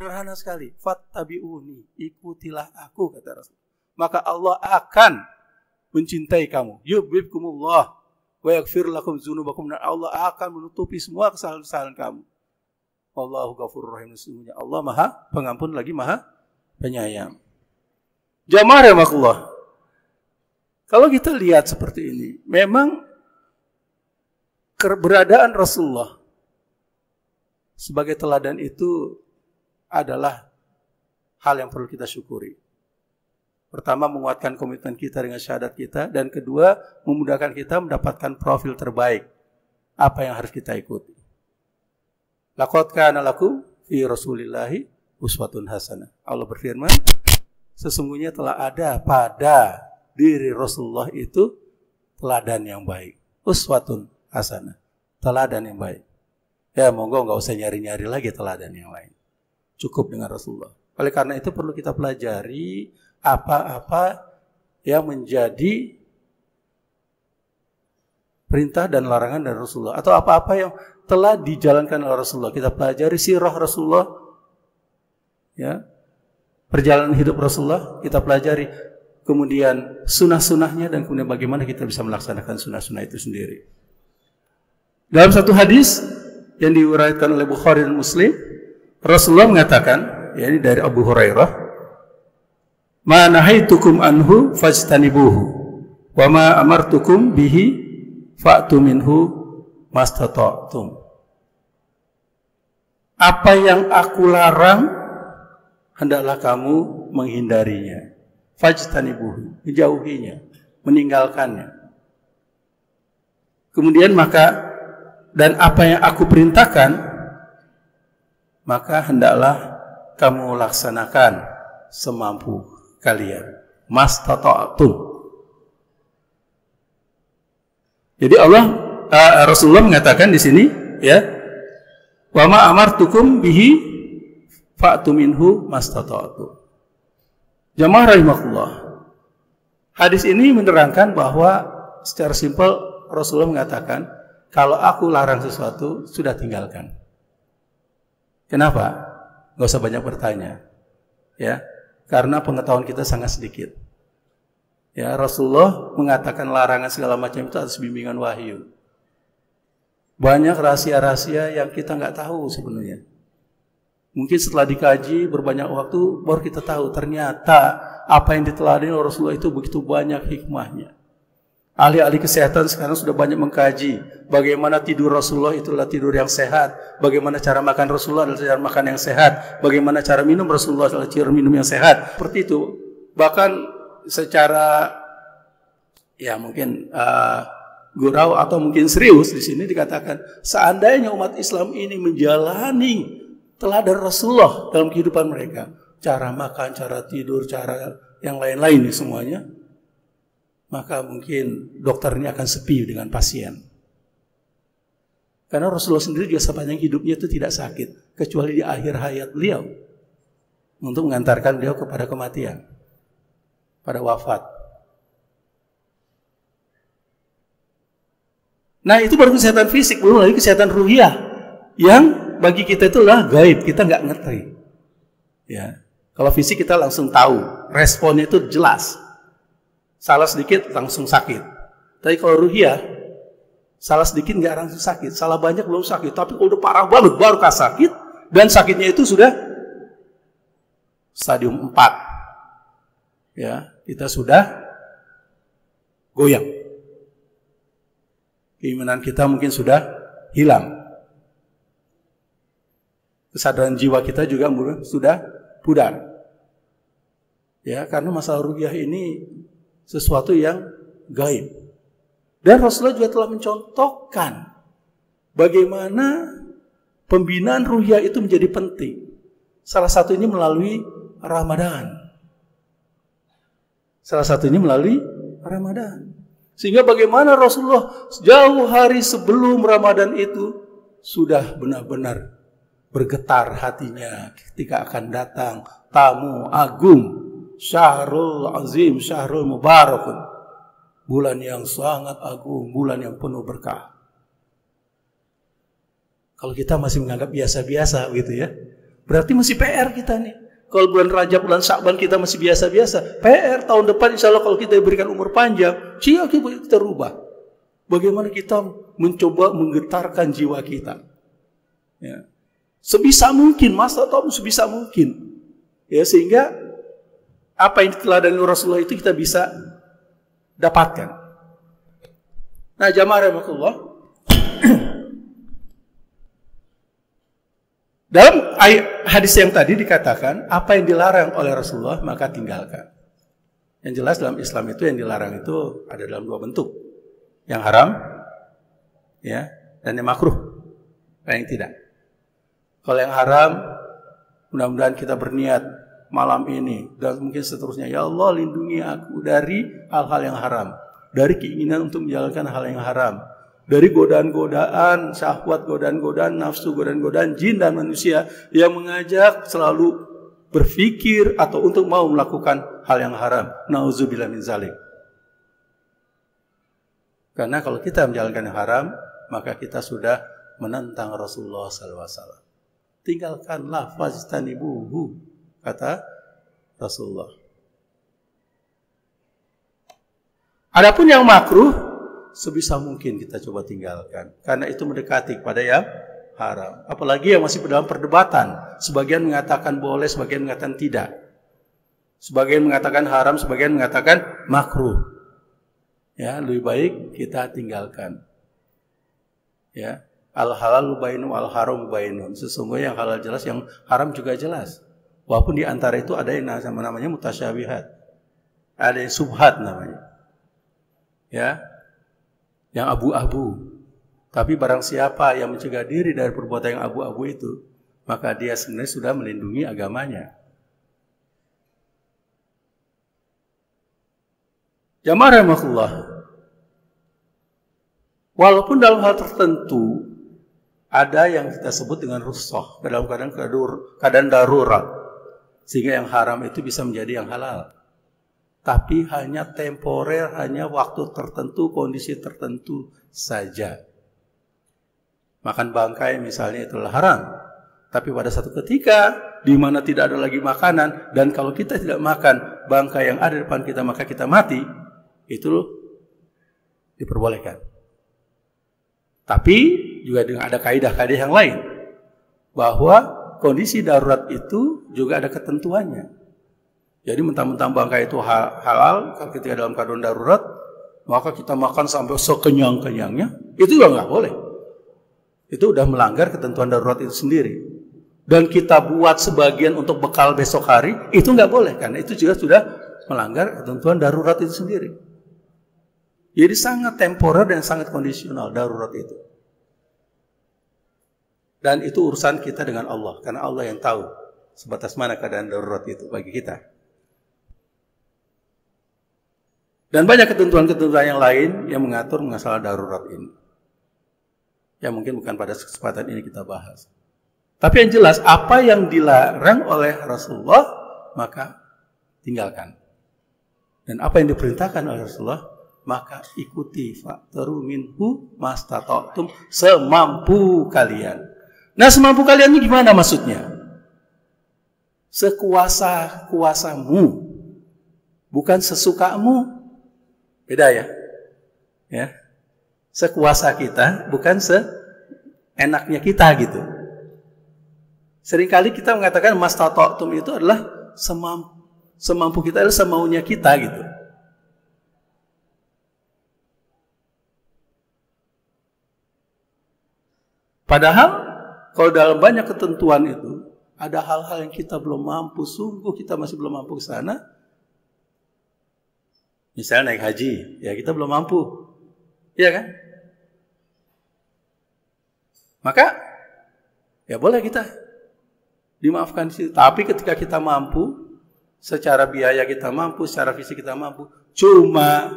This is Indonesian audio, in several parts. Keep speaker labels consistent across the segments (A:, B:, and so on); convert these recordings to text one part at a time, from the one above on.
A: Sederhana sekali. Fattabi'uni, ikutilah aku, kata Rasul. Maka Allah akan mencintai kamu. Yuhibbukumullah wa yaghfir lakum dzunubakum. Dan Allah akan menutupi semua kesalahan-kesalahan kamu. Wallahu ghafurur rahim. Sesungguhnya Allah Maha Pengampun lagi Maha Penyayang. Jamaah rahimakumullah. Kalau kita lihat seperti ini, memang keberadaan Rasulullah sebagai teladan itu adalah hal yang perlu kita syukuri. Pertama, menguatkan komitmen kita dengan syahadat kita. Dan kedua, memudahkan kita mendapatkan profil terbaik. Apa yang harus kita ikuti. Laqad kana lakum fi Rasulillahi uswatun hasanah. Allah berfirman, sesungguhnya telah ada pada diri Rasulullah itu teladan yang baik. Uswatun hasanah. Teladan yang baik. Ya, monggo nggak usah nyari-nyari lagi teladan yang lain. Cukup dengan Rasulullah. Oleh karena itu perlu kita pelajari apa-apa yang menjadi perintah dan larangan dari Rasulullah. Atau apa-apa yang telah dijalankan oleh Rasulullah. Kita pelajari sirah Rasulullah. Ya, perjalanan hidup Rasulullah. Kita pelajari kemudian sunnah-sunnahnya. Dan kemudian bagaimana kita bisa melaksanakan sunnah-sunnah itu sendiri. Dalam satu hadis yang diuraikan oleh Bukhari dan Muslim, Rasulullah mengatakan, ya ini dari Abu Hurairah, "Ma nahaitukum anhu fajtanibuhu, wa ma amartukum bihi fa'tu minhu mastata'tum." Apa yang aku larang, hendaklah kamu menghindarinya. Fajtanibuhu, menjauhinya, meninggalkannya. Kemudian dan apa yang aku perintahkan, maka hendaklah kamu laksanakan semampu kalian. Mastata'tum. Jadi Rasulullah mengatakan di sini, ya, wa ma amartukum bihi fa'tu minhu mastata'tum. Jamaah rahimakumullah. Hadis ini menerangkan bahwa secara simpel Rasulullah mengatakan, kalau aku larang sesuatu, sudah tinggalkan. Kenapa? Gak usah banyak bertanya. Ya, karena pengetahuan kita sangat sedikit. Ya, Rasulullah mengatakan larangan segala macam itu atas bimbingan wahyu. Banyak rahasia-rahasia yang kita nggak tahu sebenarnya. Mungkin setelah dikaji berbanyak waktu baru kita tahu ternyata apa yang diteladani oleh Rasulullah itu begitu banyak hikmahnya. Ahli-ahli kesehatan sekarang sudah banyak mengkaji bagaimana tidur Rasulullah itulah tidur yang sehat, bagaimana cara makan Rasulullah adalah cara makan yang sehat, bagaimana cara minum Rasulullah adalah cara minum yang sehat. Seperti itu. Bahkan secara ya mungkin gurau atau mungkin serius di sini dikatakan, seandainya umat Islam ini menjalani teladan Rasulullah dalam kehidupan mereka, cara makan, cara tidur, cara yang lain-lain nih semuanya, maka mungkin dokter ini akan sepi dengan pasien. Karena Rasulullah sendiri juga sepanjang hidupnya itu tidak sakit, kecuali di akhir hayat beliau, untuk mengantarkan beliau kepada kematian, pada wafat. Nah, itu baru kesehatan fisik, belum lagi kesehatan ruhiyah, yang bagi kita itulah gaib, kita nggak ngerti. Ya, kalau fisik kita langsung tahu, responnya itu jelas. Salah sedikit langsung sakit. Tapi kalau ruhiyah, salah sedikit nggak langsung sakit, salah banyak belum sakit. Tapi kalau udah parah banget baru sakit, dan sakitnya itu sudah stadium 4. Ya, kita sudah goyang. Keimanan kita mungkin sudah hilang. Kesadaran jiwa kita juga sudah pudar. Ya, karena masalah ruhiyah ini sesuatu yang gaib. Dan Rasulullah juga telah mencontohkan bagaimana pembinaan ruhiyah itu menjadi penting. Salah satunya melalui Ramadan. Sehingga bagaimana Rasulullah jauh hari sebelum Ramadan itu sudah benar-benar bergetar hatinya ketika akan datang tamu agung, Syahrul Azim, Syahrul Mubarakun, bulan yang sangat agung, bulan yang penuh berkah. Kalau kita masih menganggap biasa-biasa gitu ya, Berarti masih PR kita nih. Kalau bulan Rajab, bulan Sya'ban kita masih biasa-biasa. PR tahun depan insya Allah kalau kita diberikan umur panjang, kita rubah. Bagaimana kita mencoba menggetarkan jiwa kita. Ya. Sebisa mungkin, sebisa mungkin. Ya, sehingga apa yang diteladani Rasulullah itu kita bisa dapatkan. Nah, jamaah rahimakumullah. Dalam hadis yang tadi dikatakan, apa yang dilarang oleh Rasulullah maka tinggalkan. Yang jelas dalam Islam itu yang dilarang itu ada dalam dua bentuk. Yang haram, ya, dan yang makruh, dan yang tidak. Kalau yang haram, mudah-mudahan kita berniat malam ini dan mungkin seterusnya, ya Allah lindungi aku dari hal-hal yang haram, dari keinginan untuk menjalankan hal yang haram, dari godaan-godaan syahwat, godaan-godaan nafsu, godaan-godaan jin dan manusia yang mengajak selalu berpikir atau untuk mau melakukan hal yang haram. Nauzubillah min zalik. Karena kalau kita menjalankan yang haram, maka kita sudah menentang Rasulullah SAW. Tinggalkanlah fajtanibuhu, kata Rasulullah. Adapun yang makruh, sebisa mungkin kita coba tinggalkan. Karena itu mendekati kepada yang haram. Apalagi yang masih dalam perdebatan. Sebagian mengatakan boleh, sebagian mengatakan tidak. Sebagian mengatakan haram, sebagian mengatakan makruh. Ya, lebih baik kita tinggalkan. Ya, al-halal bainun, al-haram bainun. Sesungguhnya yang halal jelas, yang haram juga jelas. Walaupun di antara itu ada yang namanya mutasyabihat. Ada yang subhat namanya. Ya, yang abu-abu. Tapi barang siapa yang mencegah diri dari perbuatan yang abu-abu itu, maka dia sebenarnya sudah melindungi agamanya. Jamaah rahimakumullah. Walaupun dalam hal tertentu ada yang kita sebut dengan rukhsah, dalam keadaan darurat, sehingga yang haram itu bisa menjadi yang halal. Tapi hanya temporer, hanya waktu tertentu, kondisi tertentu saja. Makan bangkai misalnya itulah haram. Tapi pada satu ketika di mana tidak ada lagi makanan, dan kalau kita tidak makan bangkai yang ada di depan kita maka kita mati, itu diperbolehkan. Tapi juga dengan ada kaidah-kaidah yang lain, bahwa kondisi darurat itu juga ada ketentuannya. Jadi mentang-mentang bangkai itu halal, kalau ketika dalam keadaan darurat, maka kita makan sampai sekenyang-kenyangnya, itu juga nggak boleh. Itu udah melanggar ketentuan darurat itu sendiri. Dan kita buat sebagian untuk bekal besok hari, itu nggak boleh, karena itu juga sudah melanggar ketentuan darurat itu sendiri. Jadi sangat temporer dan sangat kondisional darurat itu. Dan itu urusan kita dengan Allah, karena Allah yang tahu sebatas mana keadaan darurat itu bagi kita. Dan banyak ketentuan-ketentuan yang lain yang mengatur masalah darurat ini. Ya mungkin bukan pada kesempatan ini kita bahas. Tapi yang jelas, apa yang dilarang oleh Rasulullah, maka tinggalkan. Dan apa yang diperintahkan oleh Rasulullah, maka ikuti. Fa'taru minhu mastata'tum, semampu kalian. Nah, semampu kalian ini gimana maksudnya? Sekuasa-kuasamu, bukan sesukamu. Beda ya. Ya. Sekuasa kita, bukan seenaknya kita gitu. Seringkali kita mengatakan mastata'tum itu adalah semampu kita, adalah semaunya kita gitu. Padahal kalau dalam banyak ketentuan itu ada hal-hal yang kita belum mampu, sungguh kita masih belum mampu ke sana. Misalnya naik haji, ya kita belum mampu. Iya kan? Maka ya boleh kita dimaafkan di situ. Tapi ketika kita mampu, secara biaya kita mampu, secara fisik kita mampu, cuma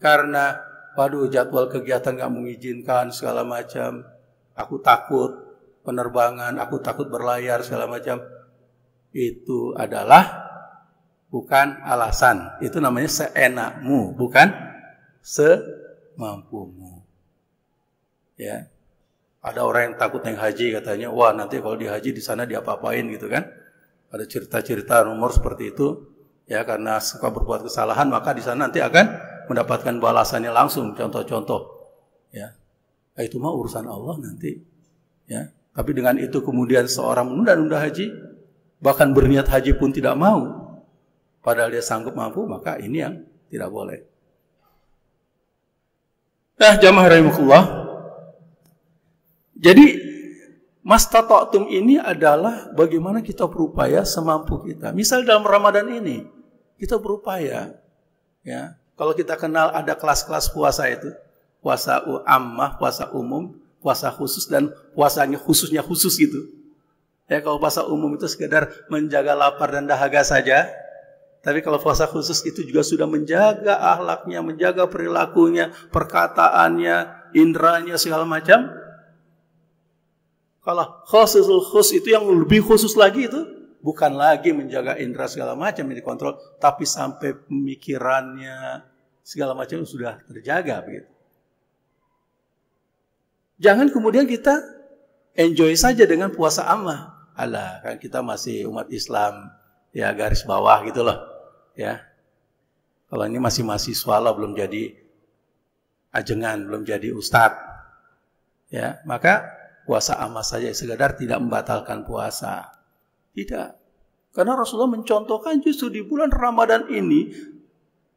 A: karena waduh jadwal kegiatan nggak mengizinkan segala macam, aku takut penerbangan, aku takut berlayar segala macam, itu adalah bukan alasan. Itu namanya seenakmu, bukan semampumu. Ya. Ada orang yang takut naik haji katanya, wah nanti kalau di haji di sana diapa-apain gitu kan. Ada cerita-cerita rumor seperti itu. Ya karena suka berbuat kesalahan maka di sana nanti akan mendapatkan balasannya langsung. Contoh-contoh. Ya. Nah, itu mah urusan Allah nanti. Ya. Tapi dengan itu kemudian seorang menunda-nunda haji, bahkan berniat haji pun tidak mau. Padahal dia sanggup mampu, maka ini yang tidak boleh. Nah, jamaah rahimakumullah. Jadi mastata'tum ini adalah bagaimana kita berupaya semampu kita. Misal dalam Ramadan ini kita berupaya, ya. Kalau kita kenal ada kelas-kelas puasa itu, puasa ammah, puasa umum, puasa khusus dan puasanya khususnya khusus gitu. Ya kalau puasa umum itu sekedar menjaga lapar dan dahaga saja. Tapi kalau puasa khusus itu juga sudah menjaga akhlaknya, menjaga perilakunya, perkataannya, indranya segala macam. Kalau khususul khus itu yang lebih khusus lagi itu bukan lagi menjaga indera segala macam yang dikontrol, tapi sampai pemikirannya segala macam sudah terjaga begitu. Jangan kemudian kita enjoy saja dengan puasa ammah. Alah, kan kita masih umat Islam, ya garis bawah gitu loh, ya. Kalau ini masih mahasiswa lah, belum jadi ajengan, belum jadi ustadz, ya, maka puasa ammah saja, sekedar tidak membatalkan puasa. Tidak. Karena Rasulullah mencontohkan justru di bulan Ramadan ini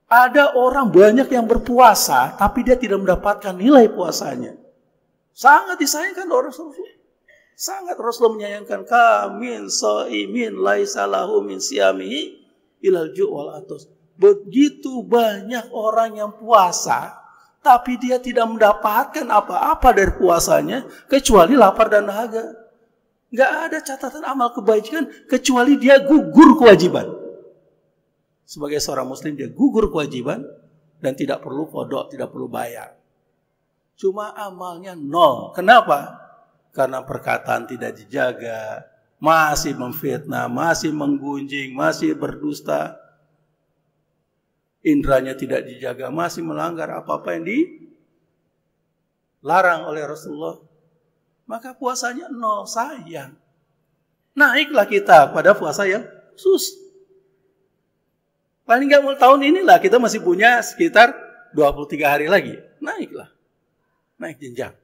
A: ada orang banyak yang berpuasa tapi dia tidak mendapatkan nilai puasanya. Sangat disayangkan oleh Rasulullah. Sangat Rasulullah menyayangkan, kamin shaimin laisa lahu min siyamihi ilal ju' wal atos. Begitu banyak orang yang puasa tapi dia tidak mendapatkan apa-apa dari puasanya kecuali lapar dan dahaga. Nggak ada catatan amal kebajikan kecuali dia gugur kewajiban. Sebagai seorang muslim dia gugur kewajiban dan tidak perlu qada, tidak perlu bayar. Cuma amalnya nol. Kenapa? Karena perkataan tidak dijaga, masih memfitnah, masih menggunjing, masih berdusta. Indranya tidak dijaga, masih melanggar apa-apa yang dilarang oleh Rasulullah. Maka puasanya nol, sayang. Naiklah kita pada puasa yang khusus. Paling nggak mau tahun inilah kita masih punya sekitar 23 hari lagi. Naiklah. Naik jenjang.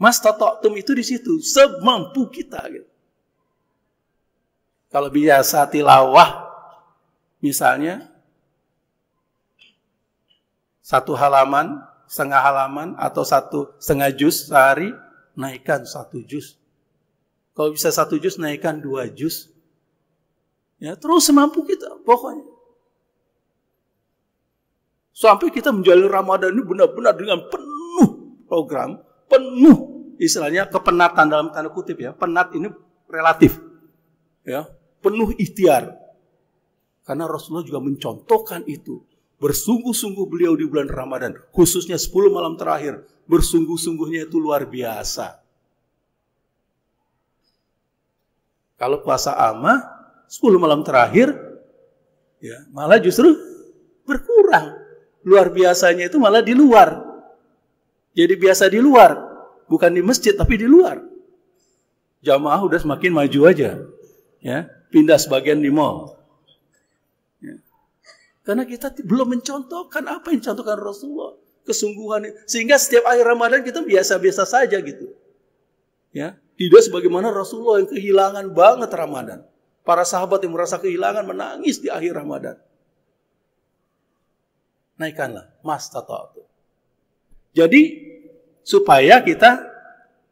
A: Mastata'tum itu di situ, semampu kita gitu. Kalau biasa tilawah misalnya satu halaman, setengah halaman, atau setengah juz sehari, naikkan 1 juz. Kalau bisa 1 juz, naikkan 2 juz. Ya, terus semampu kita, pokoknya. Sampai kita menjalani Ramadan ini benar-benar dengan penuh program, penuh, istilahnya kepenatan dalam tanda kutip ya. Penat ini relatif. Ya, penuh ikhtiar. Karena Rasulullah juga mencontohkan itu. Bersungguh-sungguh beliau di bulan Ramadan, khususnya 10 malam terakhir, bersungguh-sungguhnya itu luar biasa. Kalau puasa ammah, 10 malam terakhir, ya malah justru berkurang. Luar biasanya itu malah di luar. Jadi biasa di luar, bukan di masjid tapi di luar. Jamaah udah semakin maju aja, ya pindah sebagian di mall. Karena kita belum mencontohkan apa yang dicontohkan Rasulullah. Kesungguhan. Sehingga setiap akhir Ramadan kita biasa-biasa saja gitu. Ya, tidak sebagaimana Rasulullah yang kehilangan banget Ramadan. Para sahabat yang merasa kehilangan menangis di akhir Ramadan. Naikkanlah mastata'tum. Jadi supaya kita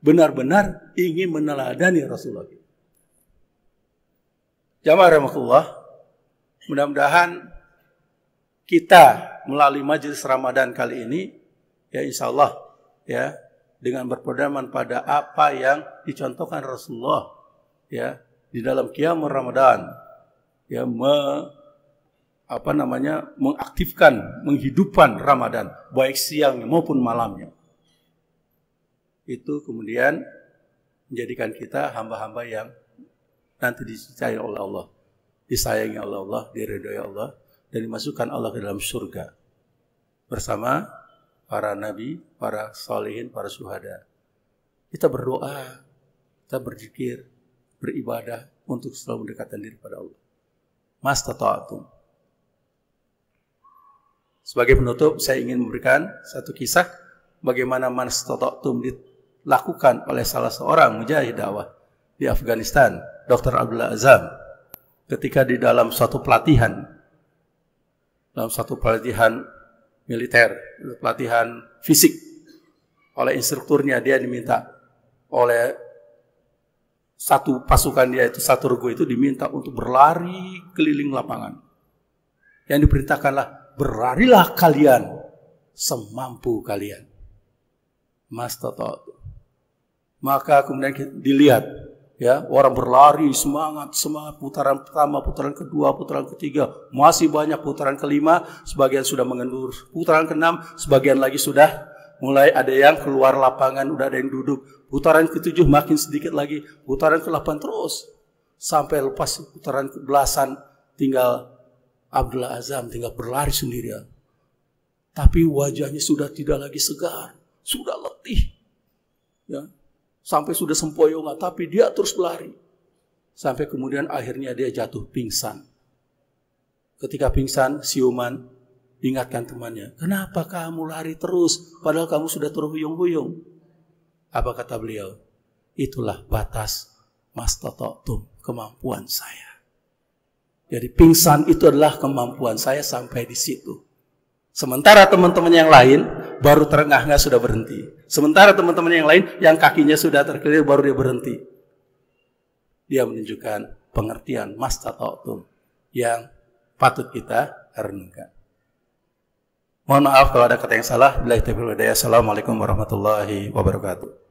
A: benar-benar ingin meneladani Rasulullah. Jamaah rahimakumullah, mudah-mudahan kita melalui majelis Ramadan kali ini, ya insya Allah, ya dengan berpedoman pada apa yang dicontohkan Rasulullah, ya di dalam qiyamul Ramadan, ya mengaktifkan, menghidupkan Ramadan, baik siangnya maupun malamnya. Itu kemudian menjadikan kita hamba-hamba yang nanti dicintai oleh Allah, disayangi oleh Allah, diridhoi Allah, dan dimasukkan Allah ke dalam surga bersama para nabi, para salihin, para syuhada. Kita berdoa, kita berzikir, beribadah untuk selalu mendekatkan diri pada Allah. Mastata'tum. Sebagai penutup, saya ingin memberikan satu kisah bagaimana mastata'tum dilakukan oleh salah seorang mujahid dakwah di Afghanistan, Dr. Abdullah Azam, ketika di dalam suatu pelatihan militer, pelatihan fisik, oleh instrukturnya dia diminta oleh satu pasukan dia itu, satu regu itu diminta untuk berlari keliling lapangan. Yang diperintahkanlah, berlarilah kalian semampu kalian. Mastata'tum. Maka kemudian dilihat, ya, orang berlari semangat, putaran pertama, putaran kedua, putaran ketiga, masih banyak putaran kelima, sebagian sudah mengendur, putaran keenam, sebagian lagi sudah mulai ada yang keluar lapangan, udah ada yang duduk, putaran ketujuh makin sedikit lagi, putaran ke-8 terus, sampai lepas putaran ke-11 tinggal Abdullah Azam tinggal berlari sendirian. Tapi wajahnya sudah tidak lagi segar, sudah letih, ya. Sampai sudah sempoyongan, tapi dia terus berlari. Sampai kemudian akhirnya dia jatuh pingsan. Ketika pingsan, siuman ingatkan temannya, kenapa kamu lari terus, padahal kamu sudah terhuyung-huyung? Apa kata beliau? Itulah batas mastata'tum, kemampuan saya. Jadi pingsan itu adalah kemampuan saya sampai di situ. Sementara teman-teman yang lain baru terengah-engah sudah berhenti. Sementara teman-teman yang lain yang kakinya sudah terkelir baru dia berhenti. Dia menunjukkan pengertian mastata'tum yang patut kita renungkan. Mohon maaf kalau ada kata yang salah. Billahi taufiq wal hidayah. Assalamualaikum warahmatullahi wabarakatuh.